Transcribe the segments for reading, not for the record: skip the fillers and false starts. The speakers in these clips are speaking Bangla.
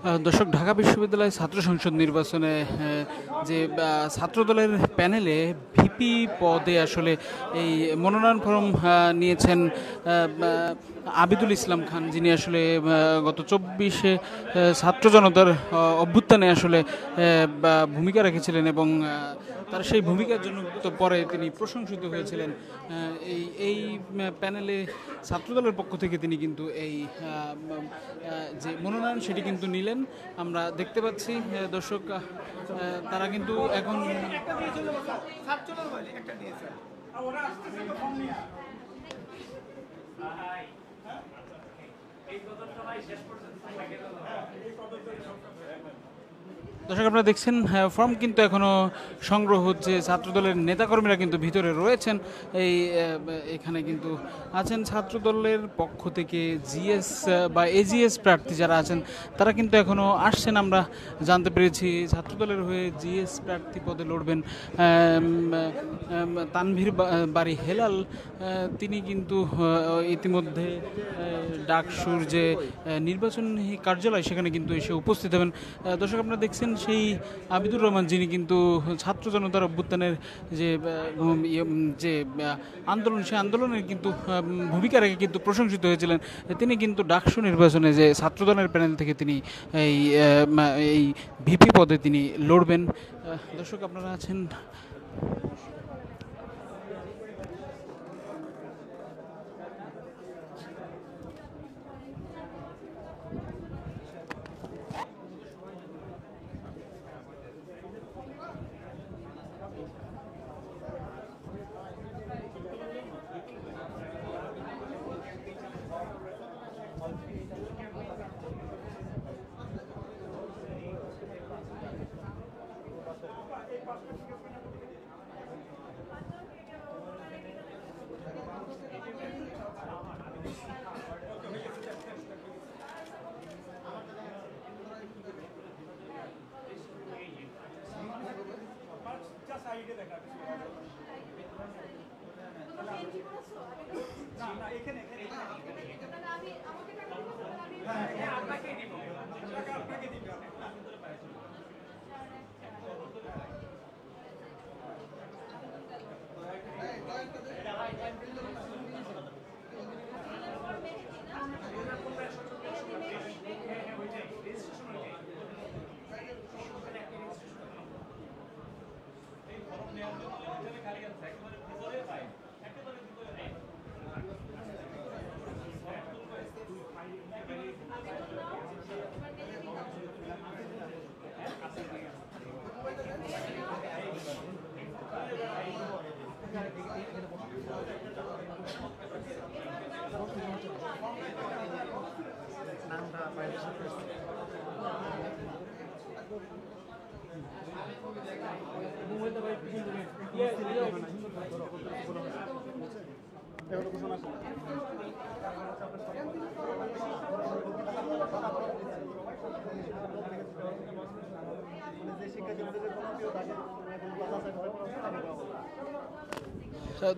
দর্শক, ঢাকা বিশ্ববিদ্যালয় ছাত্র সংসদ নির্বাচনে যে ছাত্রদলের প্যানেলে ভিপি পদে আসলে এই মনোনয়ন ফরম নিয়েছেন আবিদুল ইসলাম খান, যিনি আসলে গত 24-এ ছাত্র জনতার অভ্যুত্থানে আসলে ভূমিকা রেখেছিলেন এবং তার সেই ভূমিকার জন্য তো পরে তিনি প্রশংসিত হয়েছিলেন। এই এই প্যানেলে ছাত্রদলের পক্ষ থেকে তিনি কিন্তু এই যে মনোনয়ন সেটি কিন্তু নিলেন। আমরা দেখতে পাচ্ছি দর্শক, তারা কিন্তু এখন দর্শক আপনারা দেখছেন ফর্ম কিন্তু এখনো সংগ্রহ হচ্ছে। ছাত্রদলের নেতাকর্মীরা কিন্তু ভিতরে রয়েছেন। এখানে কিন্তু আছেন ছাত্রদলের পক্ষ থেকে জিএস বা এজিএস প্রার্থী যারা আছেন, তারা কিন্তু এখনো আসছেন। আমরা জানতে পেরেছি ছাত্রদলের হয়ে জিএস প্রার্থী পদে লড়বেন তানভীর বাড়ি হেলাল। তিনি কিন্তু ইতিমধ্যে ডাকসুর যে নির্বাচনী কার্যালয় সেখানে কিন্তু এসে উপস্থিত হবেন। দর্শক আপনারা দেখছেন সেই আবিদুর রহমান, যিনি কিন্তু ছাত্র জনতার অভ্যুত্থানের যে যে আন্দোলন, সেই আন্দোলনের কিন্তু ভূমিকা রেখে কিন্তু প্রশংসিত হয়েছিলেন। তিনি কিন্তু ডাকসু নির্বাচনে যে ছাত্রদলের প্যানেল থেকে তিনি এই ভিপি পদে তিনি লড়বেন। দর্শক আপনারা আছেন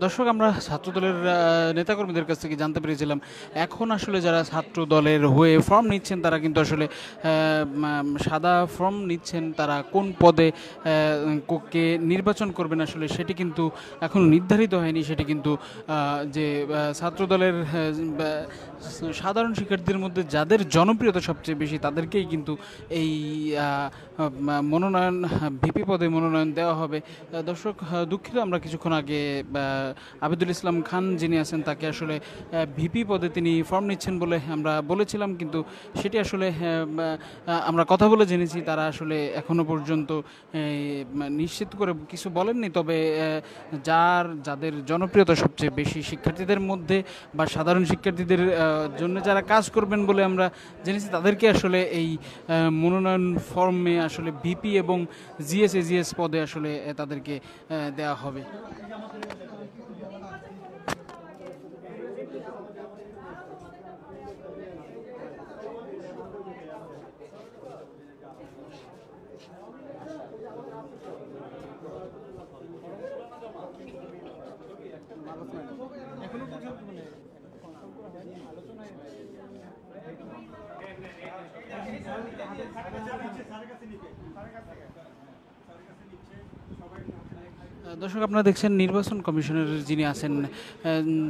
দর্শক, আমরা ছাত্রদলের নেতাকর্মীদের কাছ থেকে জানতে পেরেছিলাম এখন আসলে যারা ছাত্র দলের হয়ে ফর্ম নিচ্ছেন তারা কিন্তু আসলে সাদা ফর্ম নিচ্ছেন। তারা কোন পদে কে নির্বাচন করবেন আসলে সেটি কিন্তু এখন নির্ধারিত হয়নি। সেটি কিন্তু যে ছাত্রদলের সাধারণ শিক্ষার্থীদের মধ্যে যাদের জনপ্রিয়তা সবচেয়ে বেশি তাদেরকেই কিন্তু এই মনোনয়ন ভিপি পদে মনোনয়ন দেওয়া হবে। দর্শক দুঃখিত, আমরা কিছুক্ষণ আগে আবিদুল ইসলাম খান যিনি আছেন তাকে আসলে ভিপি পদে তিনি ফর্ম নিচ্ছেন বলে আমরা বলেছিলাম, কিন্তু সেটি আসলে আমরা কথা বলে জেনেছি তারা আসলে এখনো পর্যন্ত নিশ্চিত করে কিছু বলেননি। তবে যাদের জনপ্রিয়তা সবচেয়ে বেশি শিক্ষার্থীদের মধ্যে বা সাধারণ শিক্ষার্থীদের জন্য যারা কাজ করবেন বলে আমরা জেনেছি তাদেরকে আসলে এই মনোনয়ন ফর্মে আসলে ভিপি এবং জিএস এজিএস পদে আসলে তাদেরকে দেওয়া হবে। দর্শক, আপনারা দেখছেন নির্বাচন কমিশনের যিনি আছেন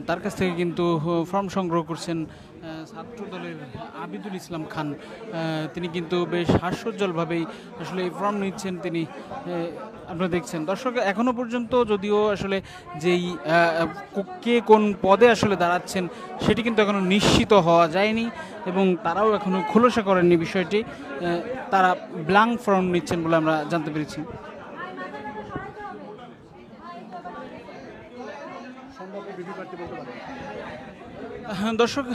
তার কাছ থেকে কিন্তু ফর্ম সংগ্রহ করছেন ছাত্র দলের আবিদুল ইসলাম খান। তিনি কিন্তু বেশ হাস্যোজ্জ্বলভাবেই আসলে এই ফর্ম নিচ্ছেন তিনি, আপনারা দেখছেন। দর্শক, এখনো পর্যন্ত যদিও আসলে যেই কে কোন পদে আসলে দাঁড়াচ্ছেন সেটি কিন্তু এখনো নিশ্চিত হওয়া যায়নি এবং তারাও এখনো খোলসা করেননি বিষয়টি। তারা ব্ল্যাঙ্ক ফর্ম নিচ্ছেন বলে আমরা জানতে পেরেছি। দর্শক,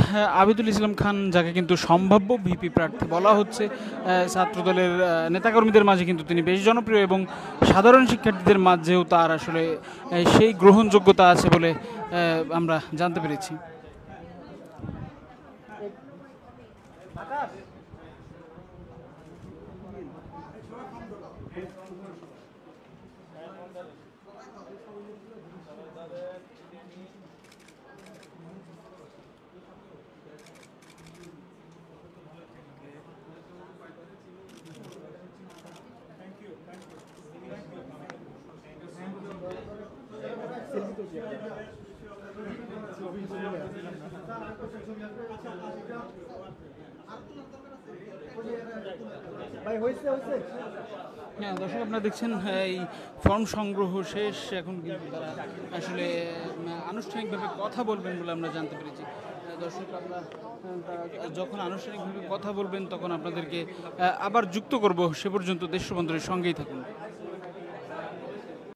আবিদুল ইসলাম খান, যাকে কিন্তু সম্ভাব্য ভিপি প্রার্থী বলা হচ্ছে ছাত্রদলের নেতাকর্মীদের মাঝে, কিন্তু তিনি বেশ জনপ্রিয় এবং সাধারণ শিক্ষার্থীদের মাঝেও তার আসলে সেই গ্রহণযোগ্যতা আছে বলে আমরা জানতে পেরেছি। হ্যাঁ দর্শক, আপনারা দেখছেন এই ফর্ম সংগ্রহ শেষ। এখন কিন্তু তারা আসলে আনুষ্ঠানিকভাবে কথা বলবেন বলে আমরা জানতে পেরেছি। দর্শক, আমরা যখন আনুষ্ঠানিকভাবে কথা বলবেন তখন আপনাদেরকে আবার যুক্ত করব। সে পর্যন্ত দেশবন্ধুদের সঙ্গেই থাকুন।